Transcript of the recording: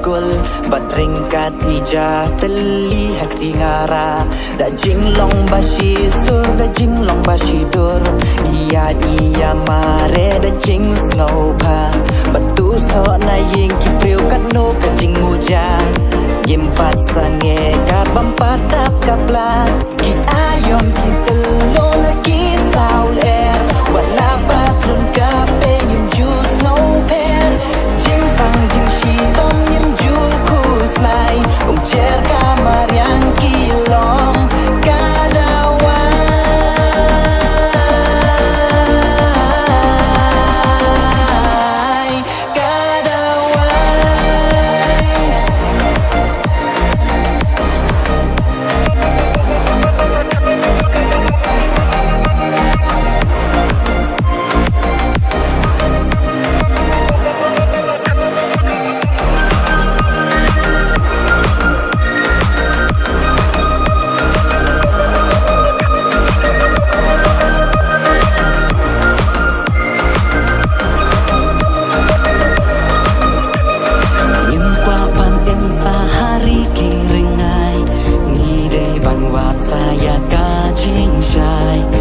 gul bat ringkat ija teli hak tingara da jinglong bashi sur da jinglong bashi dur iya iya mare da jing snow pa batu so na ying ki priu kat no ka jing muja yim pat sange ka bam patap ka plan ki ayom ki telo na ki saul air wala patrun ka pe yim ju snow pair jing pang jing shi tom yim ju ku slai cher kamar yang kilong saya ka jing shai